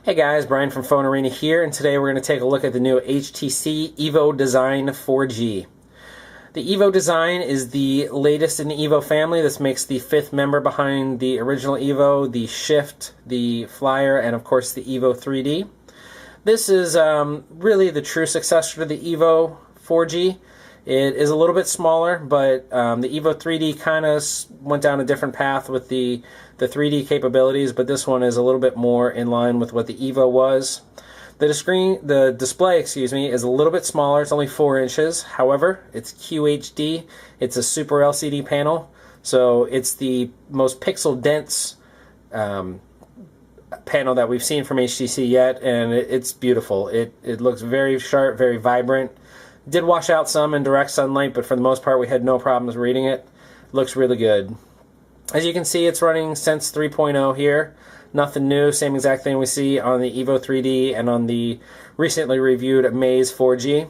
Hey guys, Brian from Phone Arena here, and today we're going to take a look at the new HTC EVO Design 4G. The EVO Design is the latest in the EVO family. This makes the fifth member behind the original EVO, the Shift, the Flyer, and of course the EVO 3D. This is really the true successor to the EVO 4G. It is a little bit smaller, but the EVO 3D kind of went down a different path with the 3D capabilities, but this one is a little bit more in line with what the EVO was. The display, is a little bit smaller. It's only 4 inches. However, it's QHD. It's a Super LCD panel, so it's the most pixel dense panel that we've seen from HTC yet, and it's beautiful. It looks very sharp, very vibrant. Did wash out some in direct sunlight, but for the most part we had no problems reading it. Looks really good. As you can see, it's running Sense 3.0 here. Nothing new, same exact thing we see on the EVO 3D and on the recently reviewed Amaze 4G.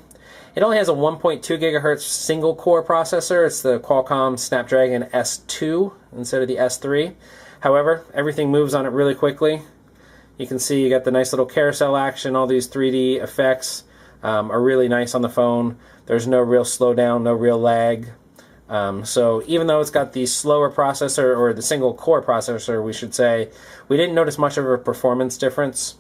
It only has a 1.2 gigahertz single core processor. It's the Qualcomm Snapdragon S2 instead of the S3. However, everything moves on it really quickly. You can see you got the nice little carousel action. All these 3D effects are really nice on the phone. There's no real slowdown, no real lag. So even though it's got the slower processor, or the single core processor we should say, we didn't notice much of a performance difference.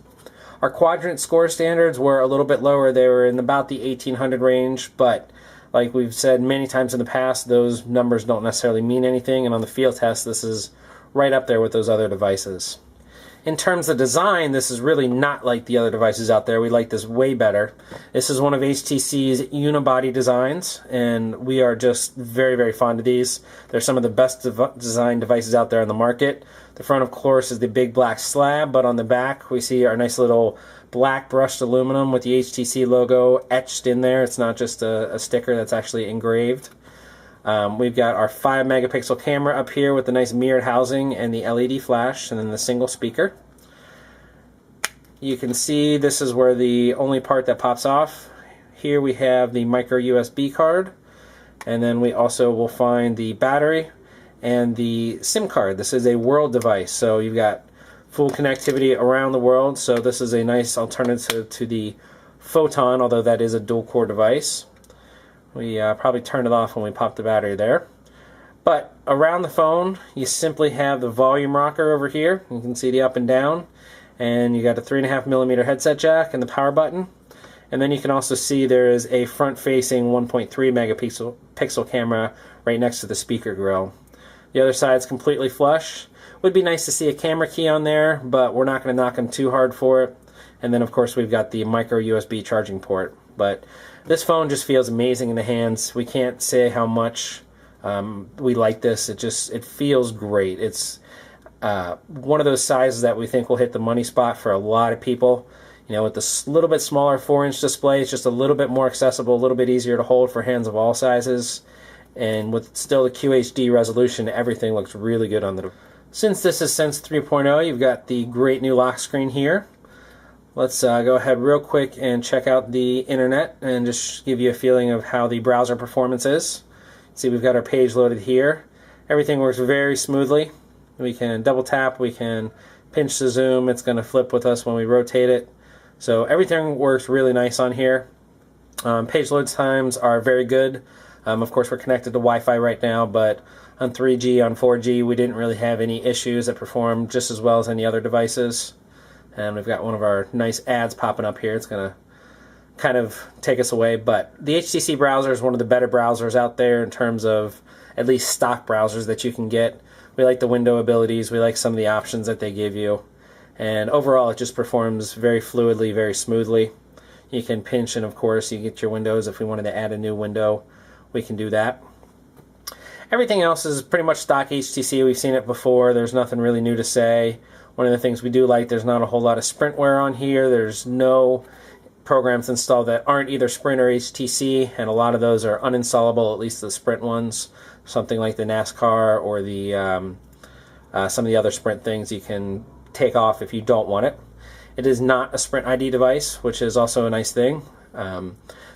Our quadrant score standards were a little bit lower. They were in about the 1800 range, but like we've said many times in the past, those numbers don't necessarily mean anything, and on the field test this is right up there with those other devices. In terms of design, this is really not like the other devices out there. We like this way better. This is one of HTC's unibody designs, and we are just very, very fond of these. They're some of the best design devices out there on the market. The front, of course, is the big black slab, but on the back we see our nice little black brushed aluminum with the HTC logo etched in there. It's not just a sticker that's actually engraved. We've got our 5 megapixel camera up here with the nice mirrored housing and the LED flash, and then the single speaker. You can see this is where the only part that pops off. Here we have the micro USB card, and then we also will find the battery and the SIM card. This is a world device, so you've got full connectivity around the world, so this is a nice alternative to the Photon, although that is a dual core device. We probably turned it off when we popped the battery there. But around the phone, you simply have the volume rocker over here. You can see the up and down. And you got a 3.5mm headset jack and the power button. And then you can also see there is a front-facing 1.3 megapixel camera right next to the speaker grill. The other side's completely flush. Would be nice to see a camera key on there, but we're not going to knock them too hard for it. And then, of course, we've got the micro USB charging port. But this phone just feels amazing in the hands. We can't say how much we like this. It feels great. It's one of those sizes that we think will hit the money spot for a lot of people. You know, with this little bit smaller 4-inch display, it's just a little bit more accessible, a little bit easier to hold for hands of all sizes. And with still the QHD resolution, everything looks really good on the device. Since this is Sense 3.0, you've got the great new lock screen here. Let's go ahead real quick and check out the internet and just give you a feeling of how the browser performance is. See, we've got our page loaded here. Everything works very smoothly. We can double tap, we can pinch to zoom, it's going to flip with us when we rotate it. So everything works really nice on here. Page load times are very good. Of course, we're connected to Wi-Fi right now, but on 3G, on 4G, we didn't really have any issues. That performed just as well as any other devices. And we've got one of our nice ads popping up here. It's going to kind of take us away. But the HTC browser is one of the better browsers out there in terms of at least stock browsers that you can get. We like the window abilities. We like some of the options that they give you. And overall, it just performs very fluidly, very smoothly. You can pinch, and of course, you get your windows. If we wanted to add a new window, we can do that. Everything else is pretty much stock HTC. We've seen it before. There's nothing really new to say. One of the things we do like, there's not a whole lot of Sprintware on here. There's no programs installed that aren't either Sprint or HTC, and a lot of those are uninstallable, at least the Sprint ones. Something like the NASCAR or the some of the other Sprint things you can take off if you don't want it. It is not a Sprint ID device, which is also a nice thing.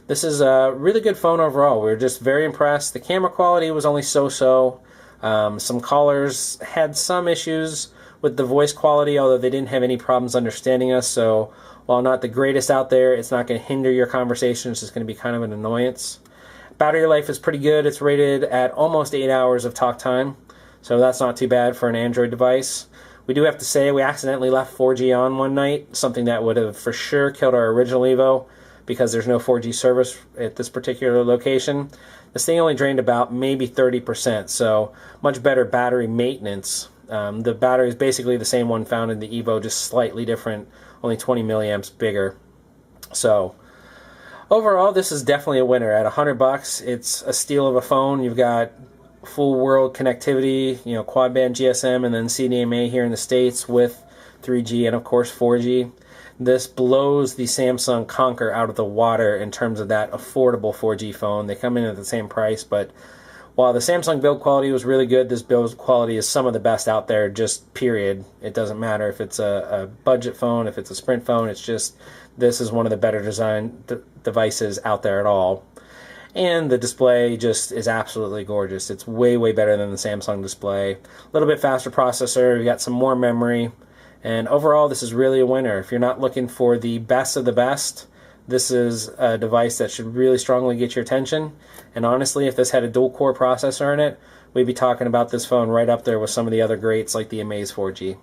This is a really good phone overall. We're just very impressed. The camera quality was only so-so. Some callers had some issues with the voice quality, although they didn't have any problems understanding us. So while not the greatest out there, it's not going to hinder your conversation. It's just going to be kind of an annoyance. Battery life is pretty good. It's rated at almost 8 hours of talk time, so that's not too bad for an Android device. We do have to say we accidentally left 4G on one night, something that would have for sure killed our original EVO because there's no 4G service at this particular location. This thing only drained about maybe 30%, so much better battery maintenance. The battery is basically the same one found in the EVO, just slightly different, only 20 milliamps bigger. So overall, this is definitely a winner. At $100, it's a steal of a phone. You've got full world connectivity, you know, quad band GSM and then CDMA here in the States with 3G and of course 4G. This blows the Samsung Conquer out of the water in terms of that affordable 4G phone. They come in at the same price, but while the Samsung build quality was really good, this build quality is some of the best out there, just period. It doesn't matter if it's a budget phone, if it's a Sprint phone, it's just, this is one of the better design devices out there at all. And the display just is absolutely gorgeous. It's way, way better than the Samsung display. A little bit faster processor, we got some more memory, and overall this is really a winner. If you're not looking for the best of the best, this is a device that should really strongly get your attention. And honestly, if this had a dual-core processor in it, we'd be talking about this phone right up there with some of the other greats like the Amaze 4G.